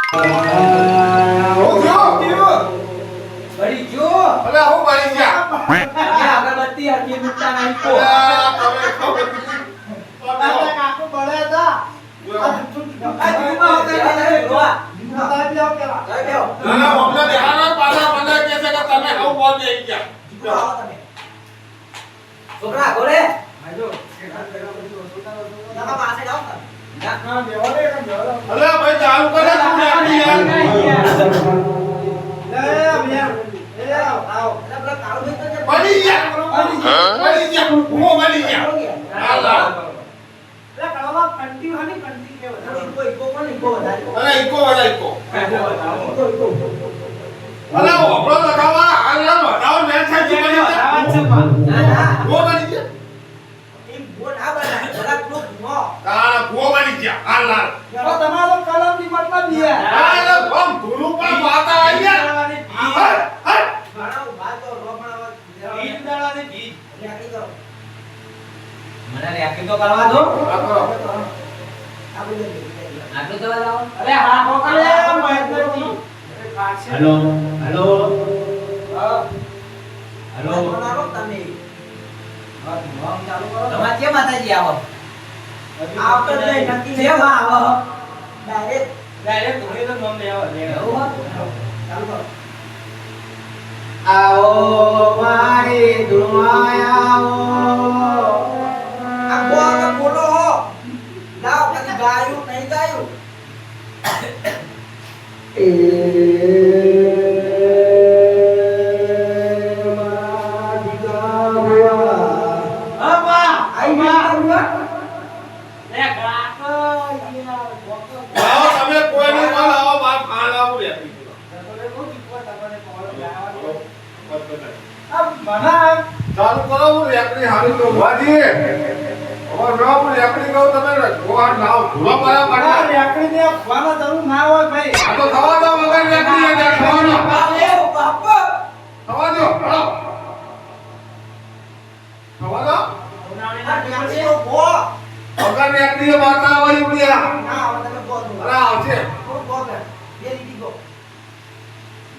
બળી જો અલે હું બળી ગયા અગરબત્તી હરકી મુકતા નહીં કો તમે ખબર કાકુ બળે હતા આ દીવા હોતા રોવા ના અમને દેહાના પાછા મને કહે છે કે તમે હું બોલ દે ગયા છોકરા બોલે અલે ભાઈ ચાલુ કરે તું આપી યાર બળી ગયા બળી ગયા હું બળી ગયા હાલા અરે ઇકો વાળા ઇકો અરે ઓપરો લગાવા હાલ ના વધાવ મે થાય જી બળી ગયા હું બળી ગયા કા ભો બળી ગયા હાલ હાલ તમારો કલમ ની મતલબ અરે બમ ધૂળું પર માતા આવી ગયા હટ મને રેકી તો કરવા દો આટલું દવા લાવો અરે હા કોકલે મહેન્દ્રજી હેલો હેલો હેલો તમે તમાર કે માતાજી આવો આવતો જ નહીં નક્કી કેમ આવો ડાયરેક્ટ ધોઈ તો નામ લેવા એવું ચાલુ કરો આવો મારી દુનિયા આવો આ બોલ બોલો લાવ કદી ગાયું નહીં ગાયું આવો તમે કોઈ નહીં બોલ આવો બાપ હાલ આવો રે ચાલુ કરો હું રેકડી હારી તો વાજી ઓર નો હું રેકડી કહું તમે ગોળ લાવ ધૂળો મારા માટે આ તો થવા દો વગર રેકડી એ દેખવાનો થવા દો હળો થવા દો વગર રેકડી એ માતા વાળી પડ્યા અરે આવશે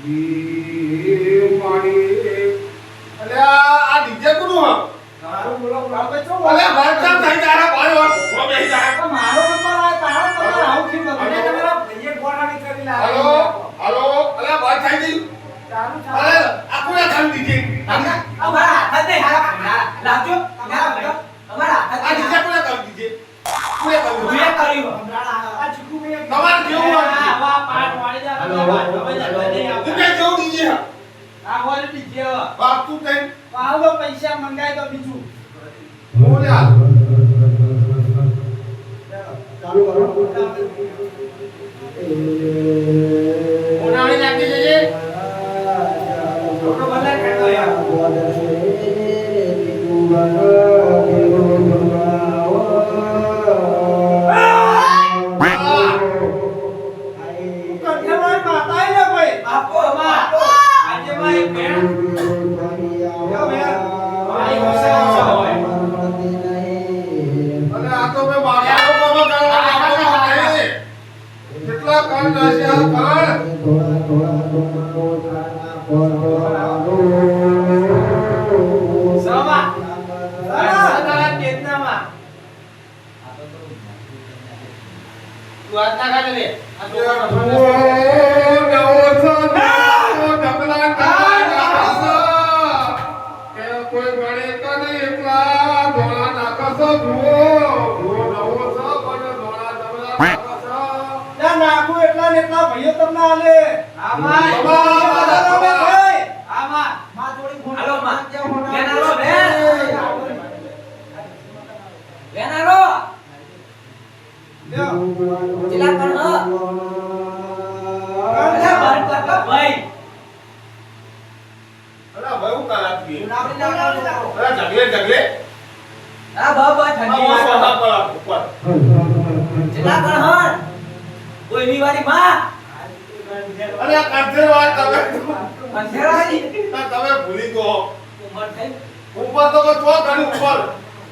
ઈ માડી અલે આ ડીજે કોનું હ અલે વાંચા થઈ જાય ભાઈ ઓ બેહી જાય હાલો હાલો અલે વાત થઈ ગઈ અલે આકુને ખાલી દીધી અમારા હાથ નહીં લાવજો અમારા હાથ આ ડીજે કોને કરી દીધી કોને કરી મેં કર્યું તમારે કેવું તું કે કેવું ડીજે બાપ તું કઈ પૈસા મંગાય તો બીજું બોલે હાલ ચાલુ કરો ઉનાળી નાખી દેજે છોકરો બદલાય ખેડો યાર આપો માં આજે ભાઈ બેન અને આ તો મે મારા લોકો કરવા નહીં કેટલા કામ નાશે આ કાળ સમા સદા કેતનામાં તું હાથ ના કાઢ લે આ તો કોઈ ગણે તો નહીં એકલા ધોળા નાખસો જુઓ નવો છો પણ ધોળા જમલા નાખસો નાખું એટલા ને એટલા ભાઈઓ તમને આલે આમાં આમાં માં થોડી હાલો માં બેન હાલો બેન બેન હાલો ચલા કણ હ અરે બાર કાકા ભાઈ અલા ભાઈ હું કાલા કી નાવડી નાવડી અલા જગલે જગલે આ બાબા ઠંડી ઉપર માં ઉપર ચલા કણ હ કોઈ ની વારી માં અરે આ કાંઠે વાત તમે અંધેરાની તમે ભૂલી ગયો ઉમર થઈ ઉપર તો ચો ઘણી ઉપર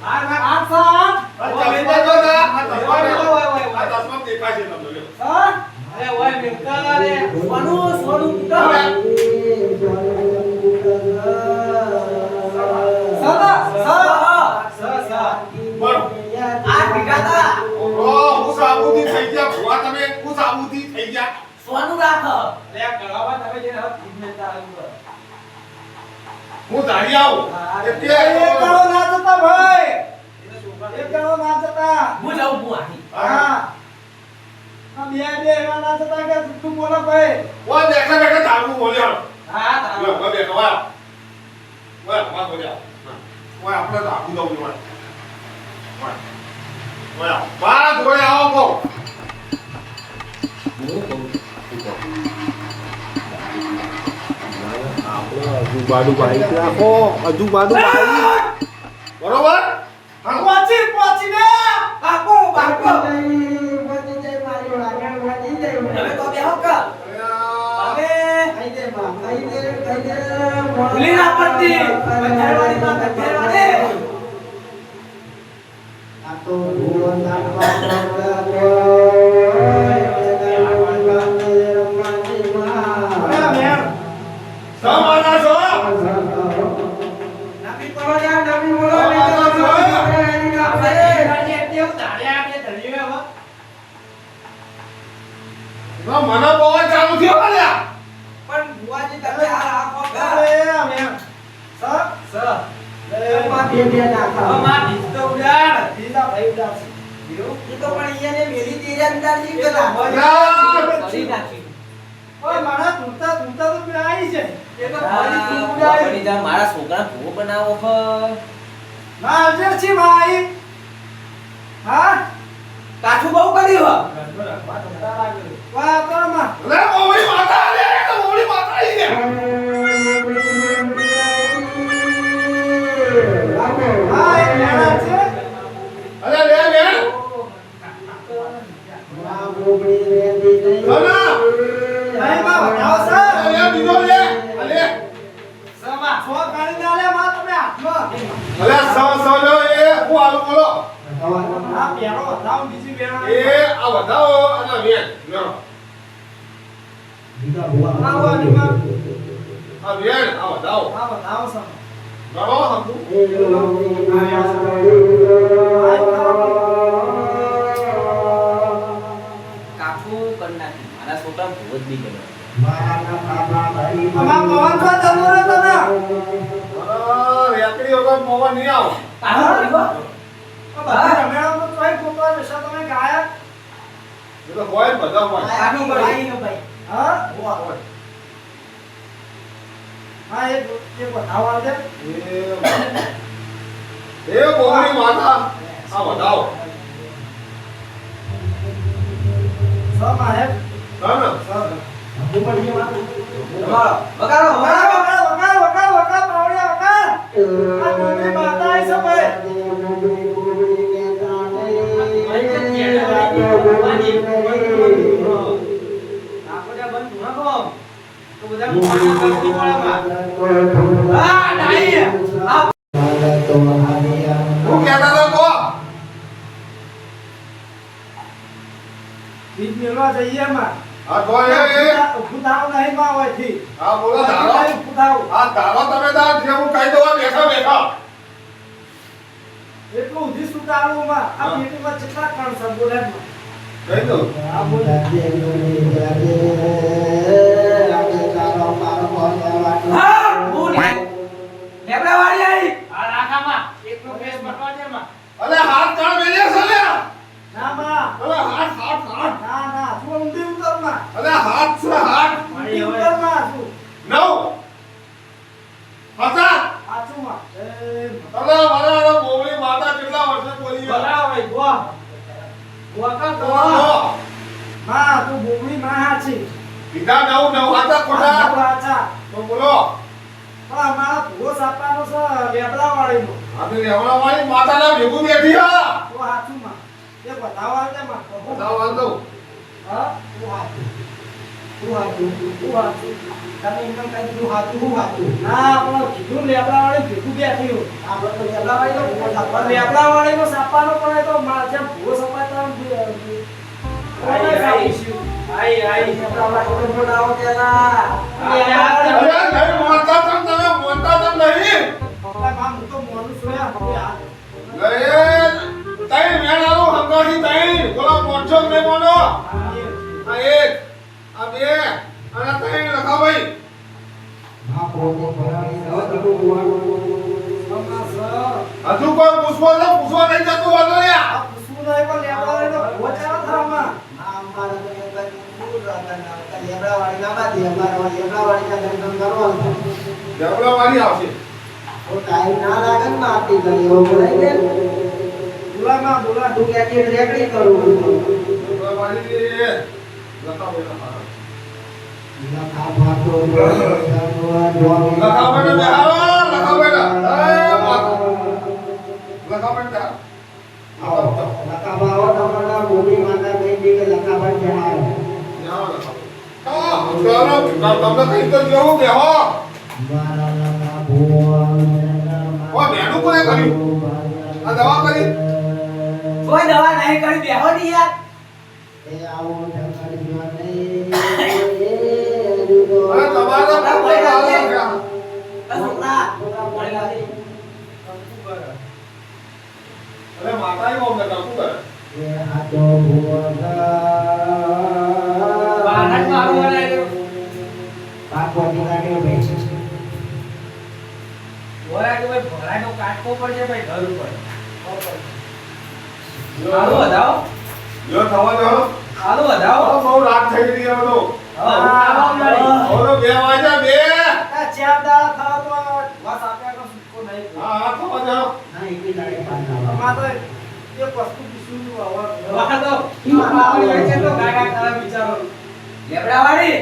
આ સાત આ ચશ્મા જો ના આ ચશ્મા દેખાય છે તમને સાત અરે ઓય મેકા રે સોનું સોનું કુટા બોલો. આ બીટાતા હું સાબુથી થઈ ગયા ભુવા તમે હું સાબુથી થઈ ગયા સોનું રાખ લે કરાવા તમે જે હવે ટ્રીટમેન્ટ આવું હું ધારી આવું એટલે એક કરો ના જતા ભાઈ એને છોકરા એક કરો ના જતા હું જાઉં હું આહી હા આ બે એવા ના જતા કે તું બોલો ભાઈ ઓય બેઠા બેઠા ધારું બોલ્યો હા તારા ઓય બેઠા ઓય બોલ્યા ઓય આપણે તો આખું દઉં ઓય ઓય બાર ધોળે આવો કો અજુબાડુ બાઈક રાખો અજુબાડુ બાઈક બરોબર હા પહોંચી પહોંચી ને બાપો બાપો પહોંચી જાય મારી વાગણ પહોંચી જાય હવે તો બેહો કા હવે ખાઈ દે બા ખાઈ દે ભૂલી ના પડતી પથ્થરવાડી માં પથ્થરવાડી આ તો ભૂલો નાખવા સમાના છો નવી પડ્યા નવી બોલો મને બહુ ચાલુ થયો અલ્યા પણ બુઆજી તમે આ રાખો કા એ તો પણ ઈયાને મેલી તીરંદાજી પેલા કરી નાખી એ તો ફરી ઉડાડી જા મારા છોકરા ભૂવો બનાવો કાઠું બહુ કર્યું લે ઓળી માતા લે તો ઓળી માતા ઈ લે અરે લે લે સોના લે બીજો લે અલે અલે સો લો એ હું આલું બોલો એ આ બતાવો અને વેન લો આ વેન આ બતાવો બરાબર હતું કાઠું કરી નાખી મારા છોકરા ભૂવો જ નહીં કર્યો રેકડી વગર મોવા નહીં આવો એ તો હોય બધા હોય કાઠું કરી એ બોલી માતા આ બતાવો ના વગાડો હું કહેતા તો કો આ તો આ બોલો ધારો આ ધારો તમે દાર જે હું કહી દઉં બેઠા બેઠા એટલું ઉધી સુતાળુમાં આ પેટીમાં કેટલા કણ છે બોલે કહી દઉં લેબડાવાળી આવી આ રાખામાં એકનો ફેસ બટવા દે માં અલે હાથ કાઢ મેલે છે લે ના માં અલે હાથ ના ના તું ઊંધી ઉતરમાં અલે હાથ છે હાથ ઊંધી ઉતરમાં તું નવ હતા આચુમાં અલે મારા બોલી માતા કેટલા વર્ષે બોલી ગયા બોલાવો ભાઈ ગો ગોકા તો ગો માં તું બોમડી માં હાચી સીધા નવ હતા ખોટા આચા તો બોલો પણ અમારા ભૂવો સાપાનો છે લેબડાવાળીનો આપણે લેવડા વાળી માતાના ભેગું બેઠી હા તો હાચુમાં એ બતાવવા દે માં બધા વાંધો હા તું હાચું તમે એમ કહી તું હાચું ના આપણે કીધું લેબડાવાળી ભેગું બેઠી હોય આપણે તો લેબડાવાળીનો સાપાનો પણ એ તો જેમ ભૂવો સપાતા આ લેબડાવાળીને બોલાવો પેલા. અરે નહીં મોનતા તમ તમે મોનતા તમ નહીં હું તો મોનું છું યાર. અરે તઈ મેણાલો હંગાથી તઈ બોલો મોનસો કે મોનો આ એક આ બે અને તઈ લખા ભાઈ હજુ કોઈ પૂછવો તો પૂછવા નહીં જતું વાંધો ને શું નહીં પણ લેબડાવાળીને ભૂવો ચાલો થવામાં. આ અમારે તો એક જ શું રાખવાના? લેબડાવાળી ના બાંધી, અમારે લેબડાવાળીના દર્શન કરવાનું. દેવડા વાળી આવશે તો ટાઈમ ના લાગે ને આરતી કરી એવું બોલાય ને. બોલામાં બોલા. તું ક્યાંથી રેકડી કરું? દેવડા વાળી લખા ભાઈ લખા લખા ભાતો લખા ભાઈ બેહારો લખા ભાઈ લખા ભાઈ લખાભાઓ તમારા મોદી માતા કહેતી કે લખાભાઈ જણાવો. તમને કઈ તો જેવું બેહો ઓ બેનું કોને કર્યું આ દવા કરી કોઈ દવા નહીં કરી બેહો ની યાર. એ આવો ઠકાડ્યો નહીં. અરે તમારે તો કોઈ હાલ નથી છોકરા બોલા દે. અરે માતાએ ઓમ ને કાકુ કરે એ હાથો ભૂવા બારક મારું બનાવ્યો. પાકવાથી કાઢ્યો ભાઈ. ઓરા કે ભાઈ ભરાનો કાટકો પડશે ભાઈ ઘર ઉપર. હાલો વધાવો. લ્યો થવા દો હાલો વધાવો. બહુ રાત થઈ ગઈ હવે તો આવો મારી. હવે 2 વાગ્યા 2 આ ચાર દાડા થાવ તો વાત આપ્યા કો સુકો નહીં. હા થવા દો ના એકી લાગે પાછા. માં તો એક વસ્તુ પૂછ્યું આવા. વાહ તો મારી વચ્ચે તો ગાગા કરે બિચારો. લેબડાવાળી.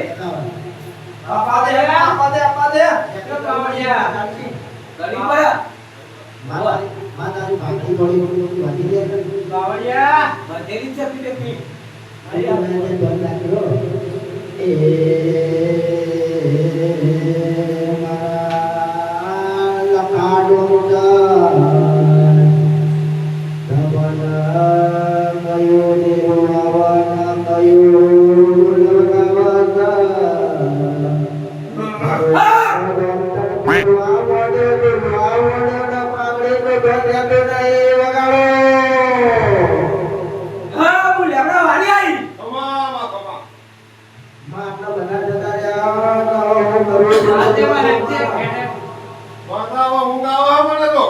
આપા દે આપા દે આપા દે. એટલો કાવડિયા. ગલી પર. માતાની ભાગી થોડી વધી જાય. કાવડિયા. બધેલી છે પીટે. હા હું લેબડાવાળી આવી. કમા કમા આ દેવા હેઠે હેઠે. માતાવા ઊંઘ આવા મને તો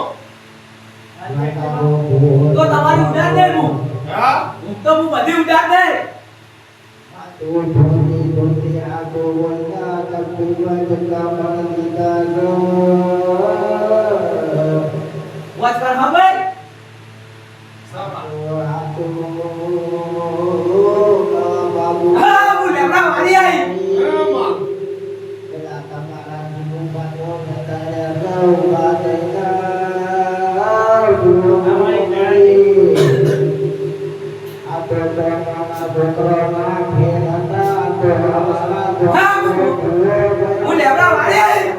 તો તમારી ઉડાડ દે હું. હા હું તો હું બધી ઉડાડ દે. વોચ કર ખબર. હા હું લેબડાવાળી આવી. એમાં હું લેબડાવાળી આવી.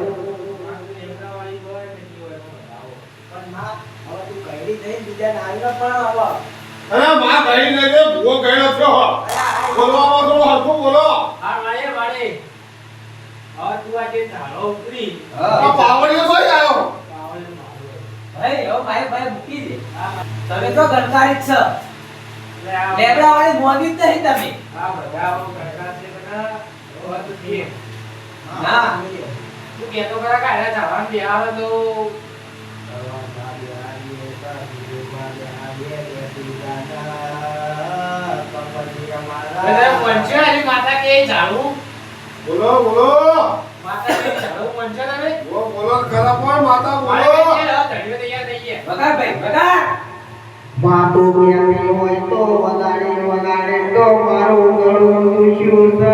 અરે માં કહી ને કે ભૂવો ગયો થયો બોલવામાં થોડું હલકું બોલો આ વાળે વાળે. હવે તું આ જે ધારો ઉતરી. આ પાવડિયો કોઈ આવ્યો ભાઈ હવે ભાઈ મૂકી દે. તમે તો ગણકારી જ છો. લેબડાવાળી મોદી જ નહીં તમે. આ બધા ગણકાર છે બધા. હવે તું કે. ના. તું કહેતો ખરા કે આને જવાનું બે આવે તો માતા કે ઝાડું બોલો બોલો માતા કે ઝાડું પંચો તમે બોલો ખરા પણ માતા બોલો ધડીઓ તૈયાર થઈ ગયા. વગાડ ભાઈ વગાડ. માટો બેઠી હોય તો વગાડે વગાડે તો મારું ગળું દુશ્યું છે.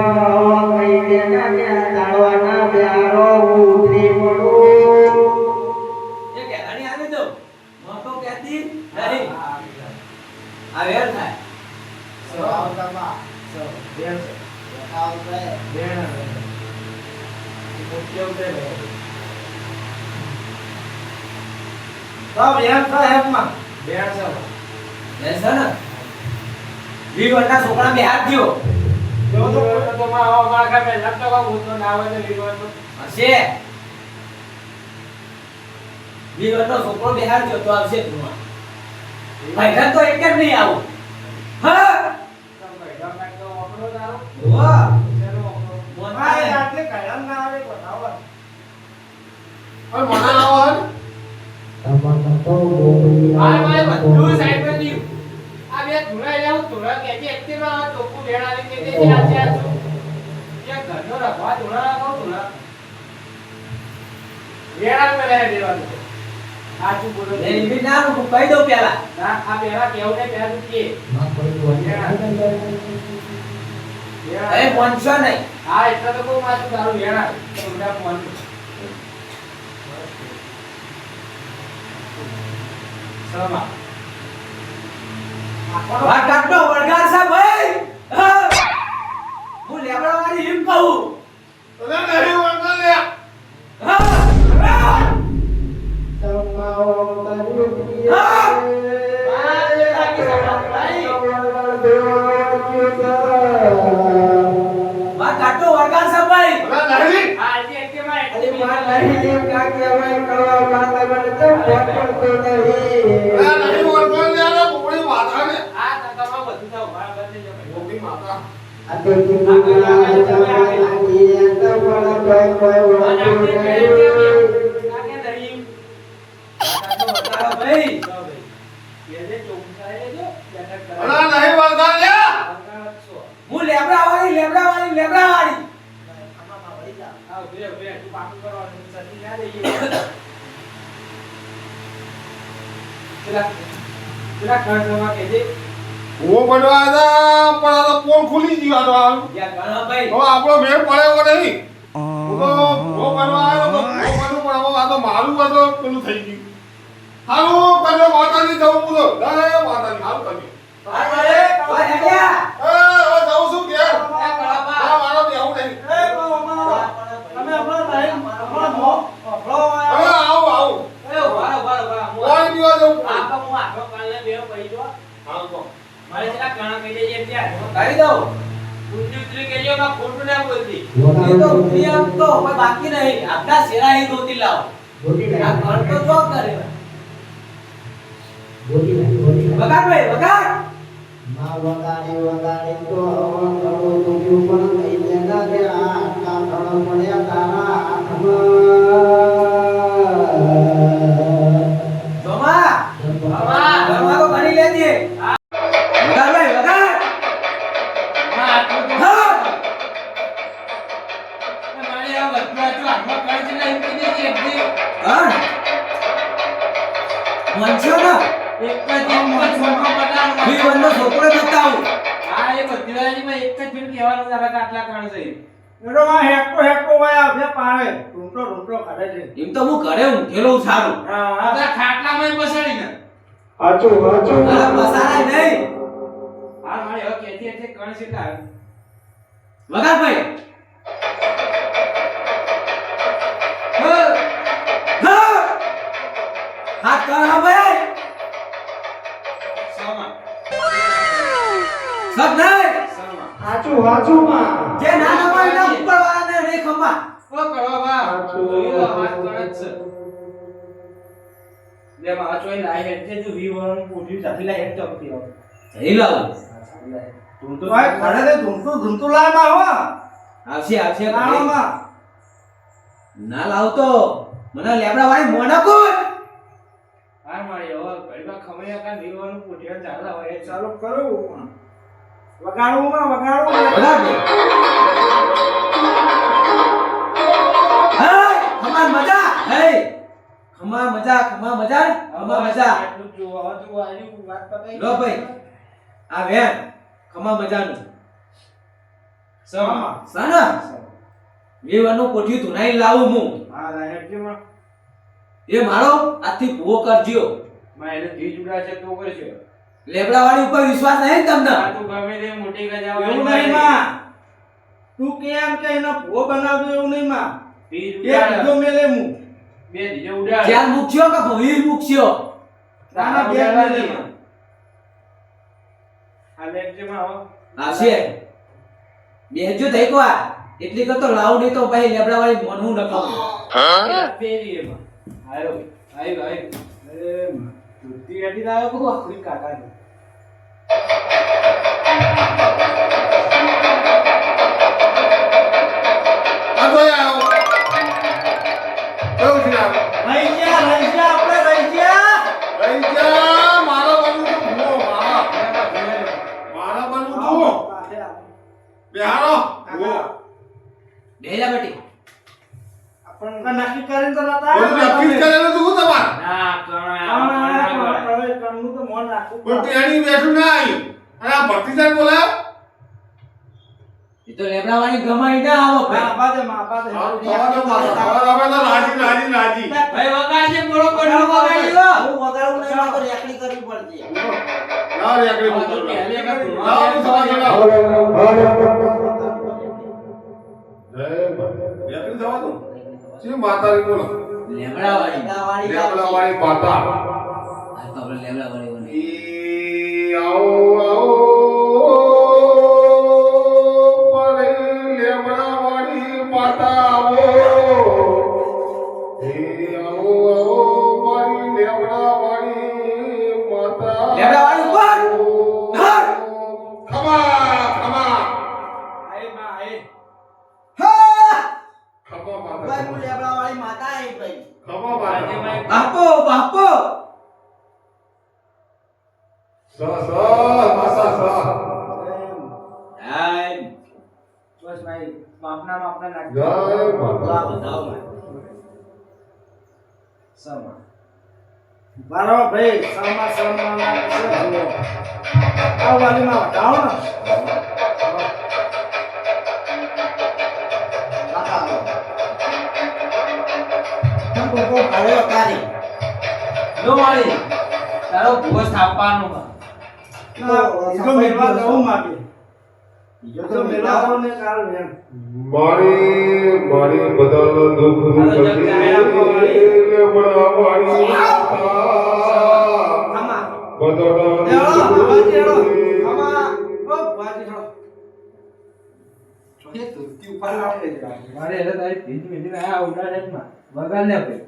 કઈ દેના ત્યાં દાડવાના પ્યારો ઉતરી પડું. એ કેરાની આવી દો. મોટો કહેતી નહીં. આ વેર થાય. વેર છે. વેર નથી. મોટી ઉતરે ને. સબ એમ સાહેબમાં વેર છે. વેર છે ને. વીર વરના છોકરા બે હાથ થયો. તો માં આવો માં ગમે લટકો હું તો ના આવે તો લીધો હશે વિવરનો છોકરો બિહાર જતો આવશે તું ભાઈ તો એક જ નહીં આવું હા વાહ ભાઈ આટલે કાયમ ના આવે બતાવો અને મને આવો હે ભાઈ બધું સાઈડ પર દીધું આ બે ધુરા લેવું ધુરા કે જે એક્ટિવા ટોકુ વેણાલી કે તે આ છે આ છો એક ઘરનો રખવા ધુરા રાખો ધુરા વેણા મે રહે દેવાનું સાચું બોલો એ બી ના હું કહી દઉં પહેલા ના આ પહેલા કેવું ને પહેલા તું કે એ પહોંચો નહીં હા એટલે તો કોઈ માથું તારું વેણા ઉડા પહોંચો સલામા આ કાટનો વળગાર છે ભાઈ હું લેબડા વાળી એમ કહું તને નહીં વળગા લે વાત કાટનો વળગાર છે ભાઈ તને નહીં આ જે એકેમાં એટલે અરે માર નહીં દેવ કાકી હવે કરવા માતા મને તો પકડતો નહીં તને નહીં વળગા લે આ પોપડી માથા ને આ તકમાં બધું તો મારા બધે જો પોપડી માથા આ તો જીવના જમાનાની તો બળ કોઈ વળતો નહીં અલા નહીં વળગા લે હું લેબડા વાળી ઓ બનવા હતા પણ આ તો પોલ ખુલી ગયો આ તો હાલ. હવે આપણો મેળ પડ્યો નહીં હું તો ભો બનવા આવ્યો તો ભો બનવું પણ હવે આ તો મારું આ તો પેલું થઈ ગયું હારું કર્યો માતાજી જવું હું તો જય માતાજી હારું કર્યું હવે જાઉં છું ઘેર આ મારો બેહું નહીં તમે હમણાં ટાઈમ હમણાં ભણો હવે આવું કોઈ દિવસ જવું હારું તો બાકી નહીં આપણા શેરાહી ધોતી લાવો આ ઘર તો જો કરે વગાડ ભાઈ વગાડ માં વગાડે તો ઘણું દુખ્યું પણ થઈ જતા કે આટલા ઘણો પડ્યા તારા હાથમાં જોમા ઘરમાં તો ઘણી લેજે વગાડ ભાઈ વગાડ હા મનસ્યો ને વિવરનો છોકરો બતાવું એનો માં હેકો વાયા બે પાણે રૂંટો ખાડે છે એમ તો હું ઘરે ઊંઘેલો સારું હા હાચું આ મસાલા નહીં વગાડ ભાઈ હાથ કર હા ભાઈ સબ નહીં હાચું માં જે નાના પાડના ઉપર વાળાને રે ખંભા જઈ લાવું તો ભાઈ ખાડે તે ધૂમતું લાય માં હો આવશે નાનો માં ના લાવતો મને લેબડા વાળી મોનકુર ચાલુ કરું વગાડું વગાડ દે. હે ખમા મજા હે ખમા મજા લો ભાઈ આ વેન ખમા મજાનું સાના વેવાનું કોઠી ધુનાઈ લાવું હું હા લાયક છે માં એ મારો આજથી ભૂવો કરજો માં એને ધી જુડા છે તો કરજો લેબડા વાળી ઉપર વિશ્વાસ નહીં તમને એવું નહીં માં તું કેમ કે એનો ભૂવો બનાવજો એવું નહીં માં એ બીજો મેલે હું ચાર મૂકશો કે ભોઈ મૂકશો નાના બે મેલે માં આ લેક છે માં આવશે બેહજો થઈ કો આ એટલી કરતો લાવ નહીં તો ભાઈ લેબડા વાળી મોનું નકાવું ફેરી એમાં આયો આયો આયો તુતી રેડી લાવ્યો કો આપણી કાકાની આ તો આવો કેવું છે આ રહી ગયા આપણે રહી ગયા રહી જા મારા બનવું તો ભૂવો મારા બનવું તો બેહારો ભૂવો બેજા બેટી આપણે નક્કી કરીને તો નતા બધું નક્કી કરેલું તું તમાર ના કરનું તો મોન રાખવું પણ તેણી બેઠું ના આવી અને આ ભક્તિદાર બોલાવ એ તો લેબડા વાળી ગમાઈ ના આવો ભાઈ બાપા સારું ખાવા દો માતા ખાવા આવે તો રાજી ભાઈ વગાડજે મોળો કોનો વગાડ્યો હું વગાડું નહીં મારે રેકડી કરવી પડશે ના રે આગળ બોલ ના સવા જણા જય માતા યાત્રી થવા દો શી માતાજી બોલો લેબડા વાળી લેબડા વાળી માતા આ તો આપણે લેબડા વાળી બની ઈ આવો આવો મારે લેબડા વાળી માતા આવો ઈ આવો આવો મારી લેબડા વાળી માતા લેબડા વાળી કોણ ધર ખમા ખમા આય માં આય ખમા માતા ભાઈ હું લેબડા વાળી માતા આઈ ભાઈ ખમા માતા બાપો બાપો સ માતા સ આય બસ ભાઈ માપના નાખ જય માતા બતાવો સમા બરાબર ભાઈ સમા આ વાલીમાં વટાવો ને તમ કોઈ ભાડે તારી લો વાળી તારો ભૂવો સ્થાપવાનો બીજો મેળવા જવું માંગે બીજો તો મેળવા ને કારણ એમ મારી બધા દુઃખ દૂર કરતી લેબડા વાળી માતા આમાં બધા એળો દુઃખ બાજી એળો દૂર આમાં ઓ બાજી એળો એ તુરતી ઉપર લાવે મારે એટલે તારી ભીજ મીઠી ના ઉડા રેટમાં વગાડ ને ભાઈ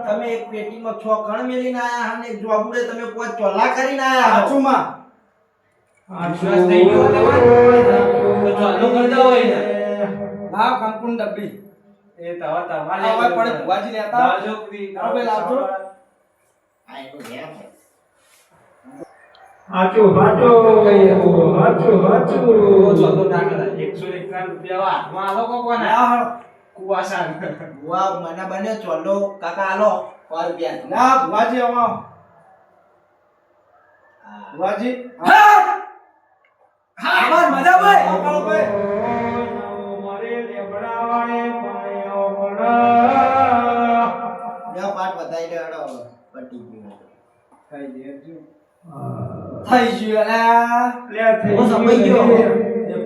તમે એક પેટીમાં 6 કણ મેલીને આયા અને એક જોબુડે તમે કોઈ ચોલા કરીને આયા હાચુમાં વિશ્વાસ થઈ ગયો તમારો તો ચાલુ કરી દો હોય ને લાવ કંકુન ડબ્બી એ તવા તમારે હવે પડે ભુવાજી લેતા લાવજો કી હવે લાવજો હાચું ચાલુ ના કરા 151 રૂપિયા હાથમાં આલો કોને કુવાસા ભુવા મને બને ચોલો કાકા આલો 100 રૂપિયા ના ભુવાજી આવો ભુવાજી આમાં મજા ભાઈ આવો ભાઈ મારે લેબડા વાળે પાયો પણ લ્યો પાટ બતાઈ દે હડો પટી ગયું ખાઈ દેજો થઈ ગયું અલા લે થઈ ઓ સમય ગયો એ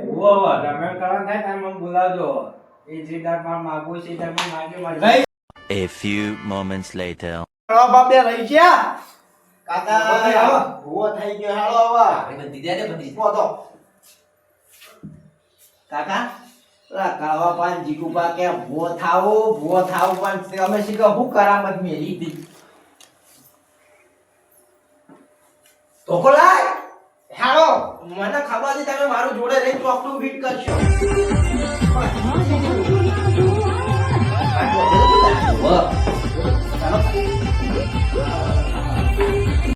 ભૂવો રમે કરવા થાય તમે મને બોલાવજો એ જે દારમાં માગો છે તમે માગ્યો મારી રહી A few moments later. હળો બાપે રહી ગયા કાકા ભૂવો થઈ ગયો હાલો હવે આપણે બધી દે બધી પોતો કાકા લા કાવા પાન જીગુબા કે ભૂવો થાવ પણ તમે શીખો હું કરામત મેલી હતી તો કોલાય હાલો મને ખબર છે તમે મારું જોડે રહી ચોકટું ફિટ કરશો વાહ